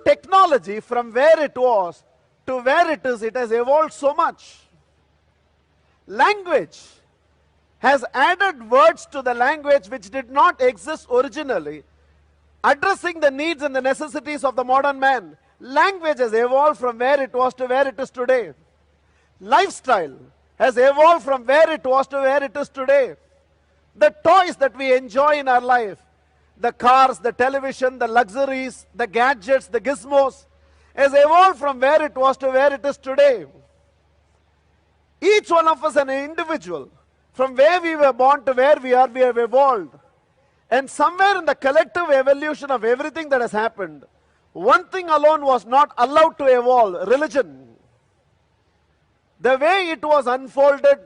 technology from where it was to where it is, it has evolved so much. Language has added words to the language which did not exist originally, addressing the needs and the necessities of the modern man. Language has evolved from where it was to where it is today. Lifestyle has evolved from where it was to where it is today. The toys that we enjoy in our life, the cars, the television, the luxuries, the gadgets, the gizmos, has evolved from where it was to where it is today. Each one of us an individual. From where we were born to where we are, we have evolved. And somewhere in the collective evolution of everything that has happened, one thing alone was not allowed to evolve: religion. The way it was unfolded,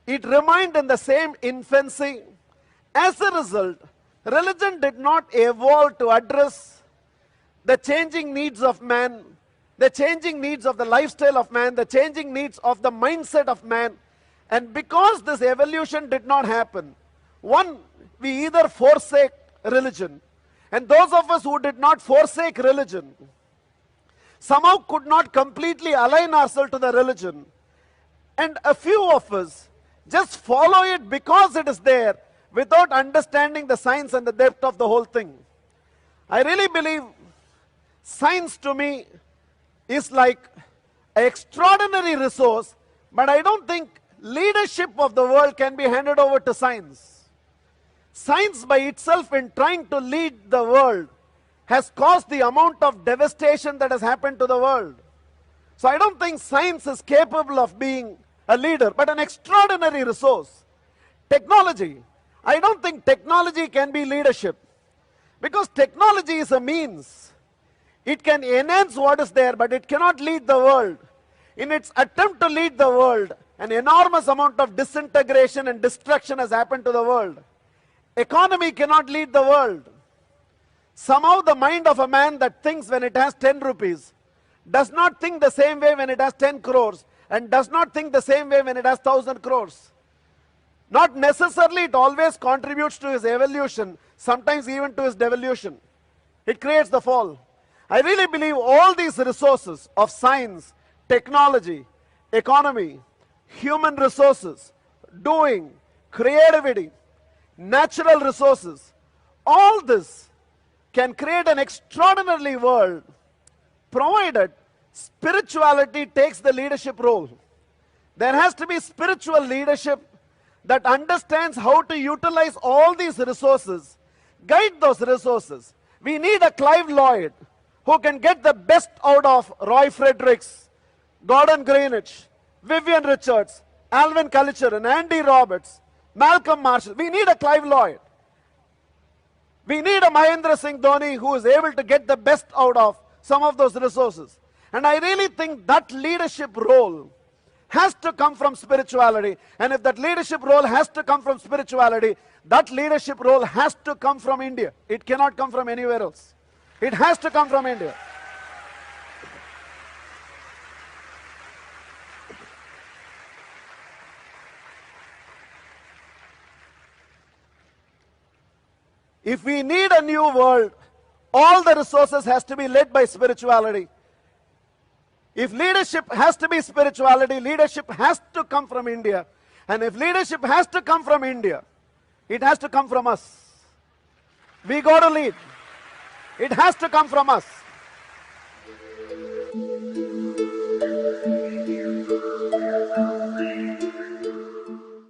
it remained in the same infancy. As a result, religion did not evolve to address the changing needs of man, the changing needs of the lifestyle of man, the changing needs of the mindset of man. And because this evolution did not happen, one, we either forsake religion, and those of us who did not forsake religion somehow could not completely align ourselves to the religion, and a few of us just follow it because it is there without understanding the science and the depth of the whole thing. I really believe science to me is like an extraordinary resource, but I don't think leadership of the world can be handed over to science. Science by itself, in trying to lead the world, has caused the amount of devastation that has happened to the world. So I don't think science is capable of being a leader, but an extraordinary resource. Technology, I don't think technology can be leadership, because technology is a means. It can enhance what is there, but it cannot lead the world. In its attempt to lead the world, an enormous amount of disintegration and destruction has happened to the world. Economy cannot lead the world. Somehow the mind of a man that thinks when it has 10 rupees does not think the same way when it has 10 crores, and does not think the same way when it has 1,000 crores. Not necessarily it always contributes to his evolution, sometimes even to his devolution. It creates the fall. I really believe all these resources of science, technology, economy, human resources, doing, creativity, natural resources, all this can create an extraordinary world, provided spirituality takes the leadership role. There has to be spiritual leadership that understands how to utilize all these resources, guide those resources. We need a Clive Lloyd who can get the best out of Roy Fredericks, Gordon Greenwich, Vivian Richards, Alvin Cullicher, and Andy Roberts, Malcolm Marshall. We need a Clive Lloyd. We need a Mahendra Singh Dhoni who is able to get the best out of some of those resources. And I really think that leadership role has to come from spirituality. And if that leadership role has to come from spirituality, that leadership role has to come from India. It cannot come from anywhere else. It has to come from India. If we need a new world, all the resources has to be led by spirituality. If leadership has to be spirituality, leadership has to come from India. And if leadership has to come from India, it has to come from us. We got to lead. It has to come from us.